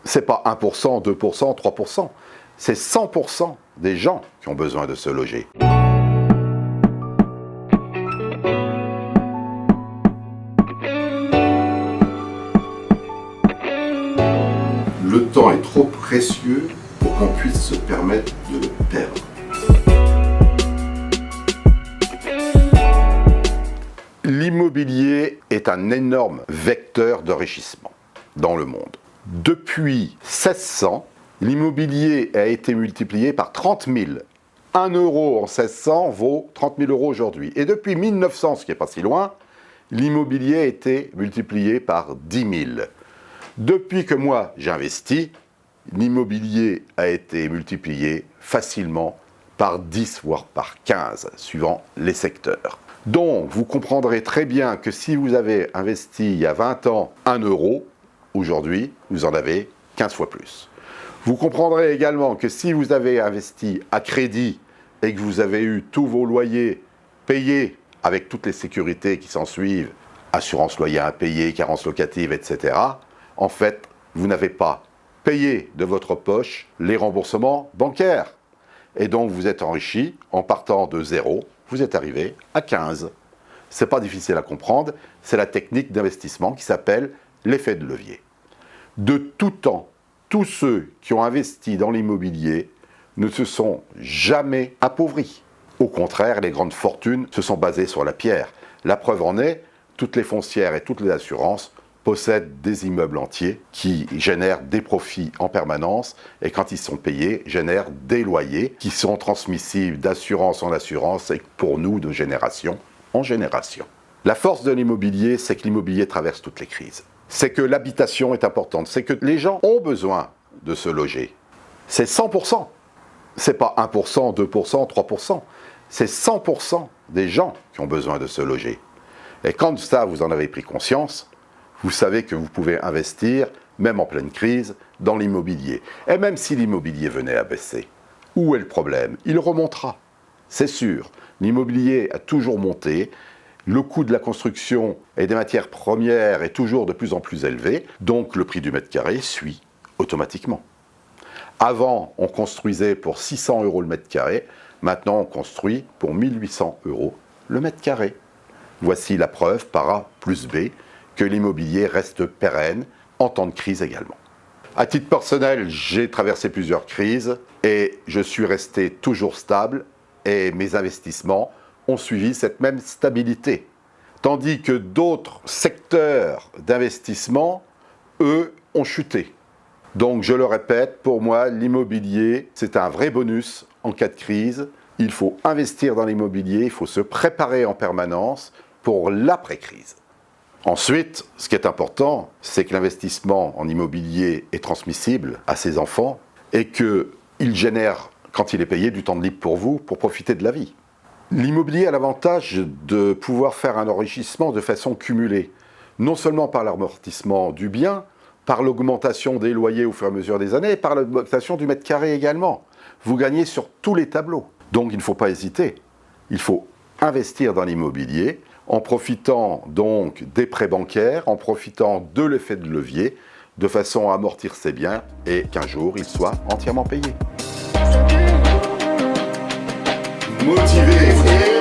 C'est pas 1%, 2%, 3%. C'est 100% des gens qui ont besoin de se loger. Le temps est trop précieux pour qu'on puisse se permettre de le perdre. L'immobilier est un énorme vecteur d'enrichissement dans le monde. Depuis 1600, l'immobilier a été multiplié par 30 000. 1 euro en 1600 vaut 30 000 euros aujourd'hui. Et depuis 1900, ce qui n'est pas si loin, l'immobilier a été multiplié par 10 000. Depuis que moi j'investis, l'immobilier a été multiplié facilement par 10 voire par 15, suivant les secteurs. Donc, vous comprendrez très bien que si vous avez investi il y a 20 ans 1 euro, aujourd'hui, vous en avez 15 fois plus. Vous comprendrez également que si vous avez investi à crédit et que vous avez eu tous vos loyers payés avec toutes les sécurités qui s'en suivent, assurance loyer impayée, carence locative, etc., en fait, vous n'avez pas payé de votre poche les remboursements bancaires. Et donc, vous êtes enrichi en partant de 0, vous êtes arrivé à 15. C'est pas difficile à comprendre, c'est la technique d'investissement qui s'appelle l'effet de levier. De tout temps, tous ceux qui ont investi dans l'immobilier ne se sont jamais appauvris. Au contraire, les grandes fortunes se sont basées sur la pierre. La preuve en est, toutes les foncières et toutes les assurances possèdent des immeubles entiers qui génèrent des profits en permanence et quand ils sont payés, génèrent des loyers qui sont transmissibles d'assurance en assurance et pour nous de génération en génération. La force de l'immobilier, c'est que l'immobilier traverse toutes les crises. C'est que l'habitation est importante, c'est que les gens ont besoin de se loger. C'est 100%. C'est pas 1%, 2%, 3%. C'est 100% des gens qui ont besoin de se loger. Et quand ça, vous en avez pris conscience, vous savez que vous pouvez investir, même en pleine crise, dans l'immobilier. Et même si l'immobilier venait à baisser, où est le problème? Il remontera, c'est sûr. L'immobilier a toujours monté, le coût de la construction et des matières premières est toujours de plus en plus élevé, donc le prix du mètre carré suit automatiquement. Avant, on construisait pour 600 € le mètre carré, maintenant on construit pour 1800 € le mètre carré. Voici la preuve par A plus B que l'immobilier reste pérenne en temps de crise également. À titre personnel, j'ai traversé plusieurs crises et je suis resté toujours stable et mes investissements ont suivi cette même stabilité. Tandis que d'autres secteurs d'investissement, eux, ont chuté. Donc je le répète, pour moi, l'immobilier, c'est un vrai bonus en cas de crise. Il faut investir dans l'immobilier, il faut se préparer en permanence pour l'après-crise. Ensuite, ce qui est important, c'est que l'investissement en immobilier est transmissible à ses enfants et qu'il génère, quand il est payé, du temps de libre pour vous, pour profiter de la vie. L'immobilier a l'avantage de pouvoir faire un enrichissement de façon cumulée, non seulement par l'amortissement du bien, par l'augmentation des loyers au fur et à mesure des années, et par l'augmentation du mètre carré également. Vous gagnez sur tous les tableaux. Donc il ne faut pas hésiter. Il faut investir dans l'immobilier, en profitant donc des prêts bancaires, en profitant de l'effet de levier, de façon à amortir ses biens et qu'un jour ils soient entièrement payés. Motivé